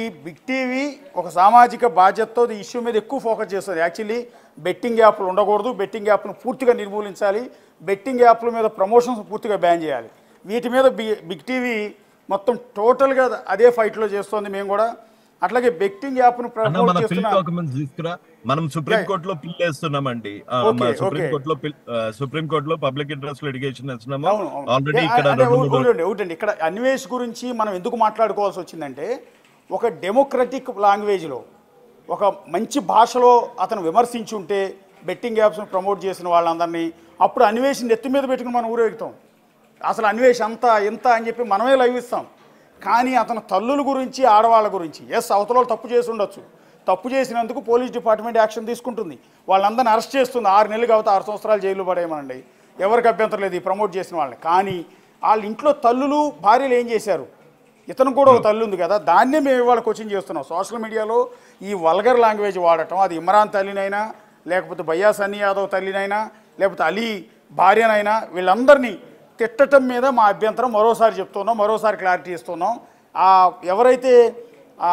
ఈ big TV ఒక సామాజిక బాధ్యతతో ఈ ఇష్యూ మీద ఎక్కువ ఫోకస్ చేస్తుంది. యాక్చువల్లీ బెట్టింగ్ యాప్లు ఉండకూడదు, బెట్టింగ్ యాప్ను పూర్తిగా నిర్మూలించాలి, బెట్టింగ్ యాప్ల మీద ప్రమోషన్స్ పూర్తిగా బ్యాన్ చేయాలి. వీటి మీద బిగ్ టీవీ మొత్తం టోటల్గా అదే ఫైట్లో చేస్తోంది. మేము కూడా అట్లాగే బెట్టింగ్ యాప్ను ప్రమోట్ చేస్తున్నాం. మనం సుప్రీం కోర్టులో పిల్ వేస్తున్నామండి. సుప్రీం కోర్టులో పబ్లిక్ ఇంట్రెస్ట్ లిటిగేషన్ వేస్తున్నాము ఆల్రెడీ. ఇక్కడ అన్వేష్ గురించి మనం ఎందుకు మాట్లాడుకోవాల్సి వచ్చిందంటే, ఒక డెమోక్రటిక్ లాంగ్వేజ్లో ఒక మంచి భాషలో అతను విమర్శించి ఉంటే బెట్టింగ్ యాప్స్ను ప్రమోట్ చేసిన వాళ్ళందరినీ అప్పుడు అన్వేష్ నెత్తి మీద పెట్టుకుని మనం ఊరేగుతాం. అసలు అన్వేష్ అంత ఇంత అని చెప్పి మనమే లైవ్ ఇస్తాం. కానీ అతను తల్లుల గురించి, ఆడవాళ్ళ గురించి, అవతల తప్పు చేసి ఉండొచ్చు, తప్పు చేసినందుకు పోలీస్ డిపార్ట్మెంట్ యాక్షన్ తీసుకుంటుంది, వాళ్ళందరినీ అరెస్ట్ చేస్తుంది. 6 నెలలు కాబట్టి 6 సంవత్సరాలు జైలు పడేయమనండి, ఎవరికి అభ్యంతరం లేదు ఈ ప్రమోట్ చేసిన వాళ్ళని. కానీ వాళ్ళ ఇంట్లో తల్లులు, భార్యలు ఏం చేశారు? ఇతను కూడా ఒక తల్లి ఉంది కదా, దాన్నే మేము ఇవాళ కోచింగ్ చేస్తున్నాం. సోషల్ మీడియాలో ఈ వల్గర్ లాంగ్వేజ్ వాడటం, అది ఇమ్రాన్ తల్లినైనా, లేకపోతే భయ్యా సన్నీ యాదవ్ తల్లినైనా, లేకపోతే అలీ భార్యనైనా, వీళ్ళందరినీ తిట్టడం మీద మా అభ్యంతరం మరోసారి చెప్తున్నాం, మరోసారి క్లారిటీ ఇస్తున్నాం. ఎవరైతే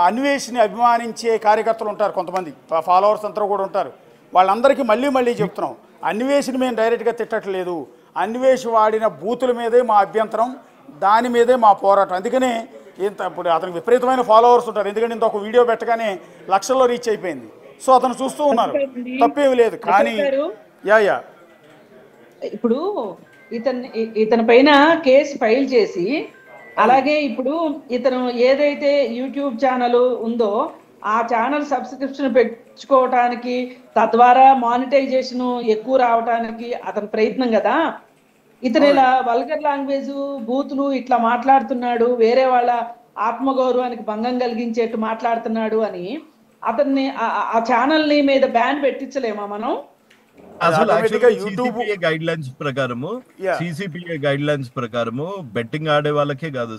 అన్వేషిని అభిమానించే కార్యకర్తలు ఉంటారు, కొంతమంది ఫాలోవర్స్ అంతా కూడా ఉంటారు, వాళ్ళందరికీ మళ్ళీ చెప్తున్నాం, అన్వేషిని మేము డైరెక్ట్గా తిట్టట్లేదు, అన్వేష్ వాడిన బూతుల మీదే మా అభ్యంతరం, దాని మీదే మా పోరాటం. అందుకనే ఇప్పుడు అతనికి విపరీతమైన ఫాలోవర్స్ ఉంటారు, ఎందుకంటే ఇంత ఒక వీడియో పెట్టగానే లక్షల్లో రీచ్ అయిపోయింది. సో అతను చూస్తూ ఉన్నారు, తప్పేమి లేదు. కానీ ఇప్పుడు ఇతని పైన కేసు ఫైల్ చేసి, అలాగే ఇప్పుడు ఇతను ఏదైతే యూట్యూబ్ ఛానల్ ఉందో ఆ ఛానల్ సబ్స్క్రిప్షన్ పెంచుకోవటానికి, తద్వారా మానిటైజేషన్ ఎక్కువ రావడానికి అతని ప్రయత్నం కదా. ఇతను ఇలా వల్గర్ లాంగ్వేజ్, బూతులు ఇట్లా మాట్లాడుతున్నాడు, వేరే వాళ్ళ ఆత్మగౌరవానికి భంగం కలిగించేట్టు మాట్లాడుతున్నాడు అని అతన్ని ఆ ఛానల్ ని మీద బ్యాన్ పెట్టించలేమా మనం? అసలు సిసిపిఏ గైడ్ లైన్స్ ప్రకారము బెట్టింగ్ ఆడే వాళ్ళకే కాదు,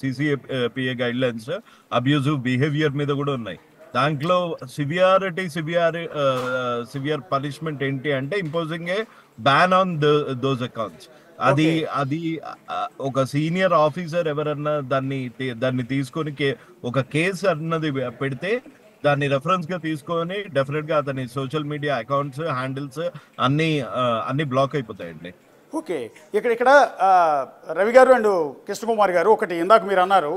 CCPA guide lines abusive behaviour మీద కూడా ఉన్నాయి. దాంట్లో సివియర్ పనిష్మెంట్ ఏంటి అంటే imposing A ban on those accounts. అది ఒక సీనియర్ ఆఫీసర్ ఎవరన్నా దాన్ని తీసుకొని ఒక కేసు అన్నది పెడితే దాన్ని రెఫరెన్స్ గా తీసుకొని డెఫినెట్ గా అతని సోషల్ మీడియా అకౌంట్స్, హ్యాండిల్స్ అన్ని బ్లాక్ అయిపోతాయండి. ఓకే, ఇక్కడ రవి గారు అండ్ కృష్ణకుమార్ గారు, ఒకటి ఇందాక మీరు అన్నారు,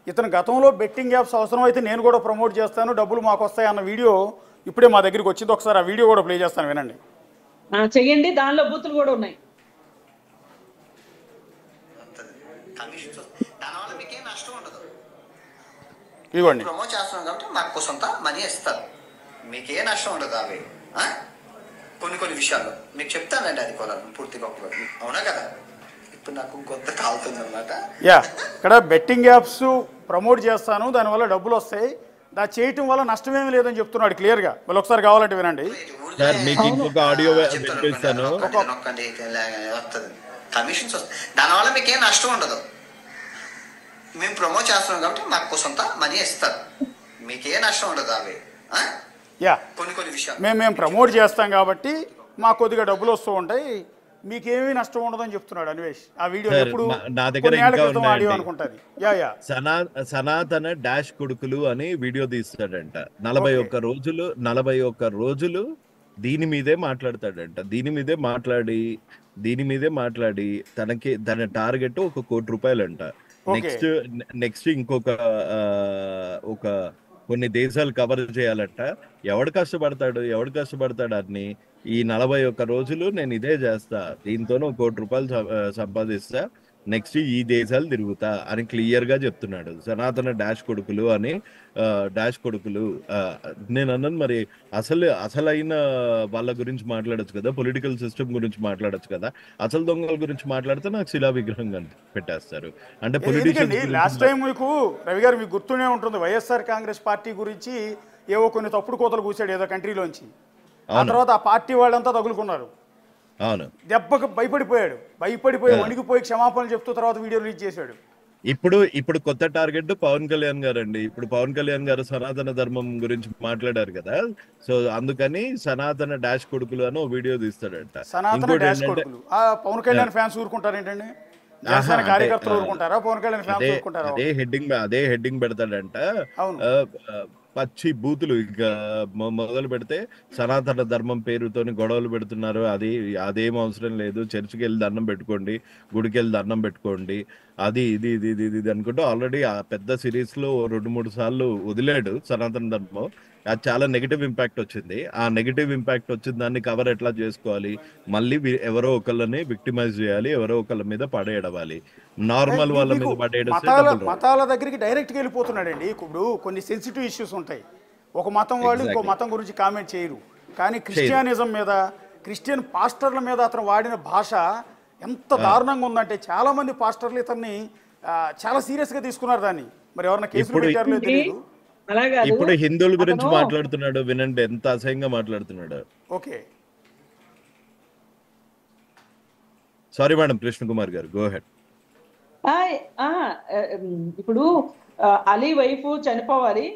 ఇతను గతంలో బెట్టింగ్ యాప్స్ అవసరం అయితే నేను కూడా ప్రమోట్ చేస్తాను, డబ్బులు మాకు వస్తాయి అన్న వీడియో ఇప్పుడే మా దగ్గరికి వచ్చింది. ఒకసారి ఆ వీడియో కూడా ప్లే చేస్తాను, వినండి. చెయ్యండి, దానిలో బూతులు కూడా ఉన్నాయి. ఇవ్వండి, ప్రమోట్ చేస్తున్నాం కాబట్టి మాకు కొంత మనీ ఇస్తారు, మీకే నష్టం ఉండదు. అవి కొన్ని విషయాల్లో మీకు చెప్తానండి, అది కూడా పూర్తిగా అవునా కదా. ఇప్పుడు నాకు కొత్త కాలుతుంది అనమాట. ఇక్కడ బెట్టింగ్ యాప్స్ ప్రమోట్ చేస్తాను, దానివల్ల డబ్బులు వస్తాయి, దాన్ని చేయటం వల్ల నష్టమేమి లేదని చెప్తున్నాడు క్లియర్గా. వాళ్ళు ఒకసారి కావాలంటే వినండి. కమిషన్స్ వస్తాయి, దానివల్ల మీకేం నష్టం ఉండదు. మేము ప్రమోట్ చేస్తున్నాం కాబట్టి మాకు కొంత మనీ ఇస్తారు, మీకే నష్టం ఉండదు. అవి కొన్ని విషయాలు మేము ప్రమోట్ చేస్తాం కాబట్టి మాకు కొద్దిగా డబ్బులు వస్తూ ఉంటాయి, మీకేమీ నష్టం ఉండదని చెప్తున్నాడు అన్వేష్. ఆ వీడియో ఎప్పుడు నా దగ్గర అనుకుంటుంది. సనాతన డాష్ కొడుకులు అని వీడియో తీస్తాడంట. 41 రోజులు దీని మీదే మాట్లాడతాడంట. దీని మీదే మాట్లాడి తన టార్గెట్ 1 కోటి రూపాయలంట. నెక్స్ట్ ఇంకొక కొన్ని దేశాలు కవర్ చేయాలంట. ఎవడు కష్టపడతాడు అని ఈ 41 రోజులు నేను ఇదే చేస్తా, దీంతోనే 1 కోటి రూపాయలు సంపాదిస్తా, నెక్స్ట్ ఈ దేశాలు తిరుగుతా అని క్లియర్ గా చెప్తున్నాడు. సనాతన డాష్ కొడుకులు నేను అన్నాను, మరి అసలైన వాళ్ళ గురించి మాట్లాడొచ్చు కదా, పొలిటికల్ సిస్టమ్ గురించి మాట్లాడొచ్చు కదా, అసలు దొంగల గురించి మాట్లాడితే నాకు శిలా విగ్రహం పెట్టేస్తారు అంటే పొలిటిషియన్స్. లాస్ట్ టైం మీకు రవి గారు మీకు గుర్తునే ఉంటుంది, వైఎస్ఆర్ కాంగ్రెస్ పార్టీ గురించి ఏవో కొన్ని తప్పుడు కోతలు కూర్చాడు ఏదో కంట్రీలోంచి, ఆ తర్వాత ఆ పార్టీ వాళ్ళంతా తగులుకున్నారు. అవును, దెబ్బకు భయపడిపోయి వణికిపోయి క్షమాపణలు చెప్తూ తర్వాత వీడియో రిలీజ్ చేశాడు. ఇప్పుడు కొత్త టార్గెట్ పవన్ కళ్యాణ్ గారు అండి. ఇప్పుడు పవన్ కళ్యాణ్ గారు సనాతన ధర్మం గురించి మాట్లాడారు కదా, సో అందుకని సనాతన డాష్ కొడుకులు అని వీడియో తీస్తాడంట. సనాతన డాష్ కొడుకులు పవన్ కళ్యాణ్ ఫ్యాన్స్ ఊరుకుంటారు ఏంటండి? జనసేన అంటే కార్యకర్తలు ఊరుకుంటారా, పవన్ కళ్యాణ్ ఫ్యాన్స్ ఊరుకుంటారా? అదే హెడ్డింగ్ పెడతాడంట. అవును. ఆ, ఆ, పచ్చి బూతులు ఇంకా మొదలు పెడితే సనాతన ధర్మం పేరుతోని గొడవలు పెడుతున్నారు. అదేం అవసరం లేదు, చర్చికి వెళ్ళి దండం పెట్టుకోండి, గుడికి వెళ్ళి దండం పెట్టుకోండి, అది ఇది ఇది ఇది ఇది అనుకుంటూ ఆల్రెడీ ఆ పెద్ద సిరీస్ లో 2-3 సార్లు వదిలాడు సనాతన ధర్మం. అది చాలా నెగిటివ్ ఇంపాక్ట్ వచ్చింది. ఆ నెగిటివ్ ఇంపాక్ట్ వచ్చిన దాన్ని కవర్ ఎట్లా చేసుకోవాలి, మళ్ళీ ఎవరో ఒకళ్ళని విక్టిమైజ్ చేయాలి, ఎవరో ఒకళ్ళ మీద పడేయడవాలి. నార్మల్ వాళ్ళ మీకు మీద పడేయడమే మతాల డబుల్ రావు. మతాల దగ్గరికి డైరెక్ట్గా వెళ్ళిపోతున్నాడండి. ఇప్పుడు కొన్ని సెన్సిటివ్ ఇష్యూస్ ఉంటాయి, ఒక మతం వాళ్ళు ఇంకో Exactly. మతం గురించి కామెంట్ చేయరు. కానీ క్రిస్టియానిజం మీద, క్రిస్టియన్ పాస్టర్ల మీద అతను వాడిన భాష ఎంత దారుణంగా ఉందంటే చాలా మంది పాస్టర్లు ఇతన్ని చాలా సీరియస్గా తీసుకున్నారు దాన్ని. మరి ఎవరైనా కేసులు ఇప్పుడు పెట్టారో లేదో తెలియదు. అలా కాదు, ఇప్పుడు హిందువుల గురించి అతను మాట్లాడుతున్నాడు, వినండి ఎంత అసహ్యంగా మాట్లాడుతున్నాడు. Okay, sorry madam, Krishna Kumar గారు, గో హెడ్. ఆ, ఆ, ఇప్పుడు అలీ వైఫ్ చనిపోవాలి,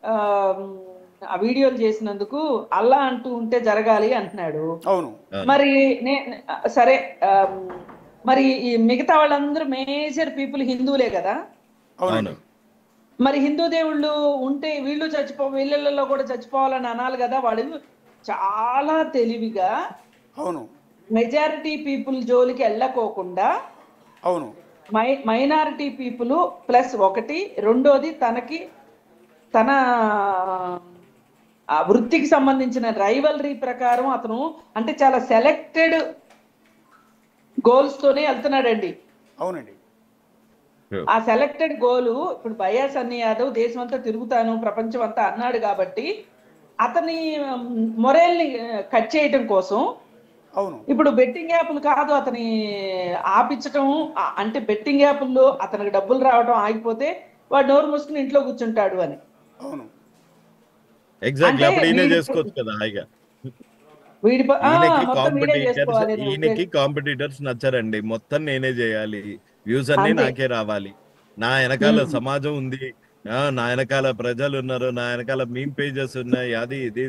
ఆ ఆ వీడియోలు చేసినందుకు అల్లా అంటూ ఉంటే జరగాలి అంటున్నాడు. అవును. మరి సరే, మరి ఈ మిగతా వాళ్ళందరూ మేజర్ పీపుల్ హిందువులే కదా. అవును. మరి హిందూ దేవుళ్ళు ఉంటే వీళ్ళు వీళ్ళల్లో కూడా చచ్చిపోవాలని అనాలి కదా. వాళ్ళు చాలా తెలివిగా అవును. మెజారిటీ పీపుల్ జోలికి వెళ్ళకోకుండా అవును. మైనారిటీ పీపుల్ +1, రెండోది తన ఆ వృత్తికి సంబంధించిన రైవలరీ ప్రకారం అతను అంటే చాలా సెలెక్టెడ్ గోల్స్ తోనే వెళ్తున్నాడండి. అవునండి. ఆ సెలెక్టెడ్ గోలు ఇప్పుడు బయాస్ అన్ని యాదవ్ దేశం అంతా తిరుగుతాను, ప్రపంచం అంతా అన్నాడు కాబట్టి అతని మొరేల్ని కట్ చేయటం కోసం అవును. ఇప్పుడు బెట్టింగ్ యాప్లు కాదు అతని ఆపించటం, అంటే బెట్టింగ్ యాప్ల్లో అతనికి డబ్బులు రావడం ఆగిపోతే వాడు నోరు మూసుకుని ఇంట్లో కూర్చుంటాడు అని. అవును. ఎగ్జాక్ట్లీ, అంటే అప్పుడు ఈయనే చేసుకోవచ్చు కదా హాయిగా. మొత్తం వీడే చేసుకోవాలి అనే ఈయనకి కాంపిటీటర్స్ నచ్చారండి, మొత్తం నేనే చేయాలి, వ్యూస్ అన్ని అంతే. నాకే రావాలి, నా వెనకాల సమాజం ఉంది, నా వెనకాల ప్రజలు ఉన్నారు, నా వెనకాల మీమ్ పేజెస్ ఉన్నాయి, అది ఇది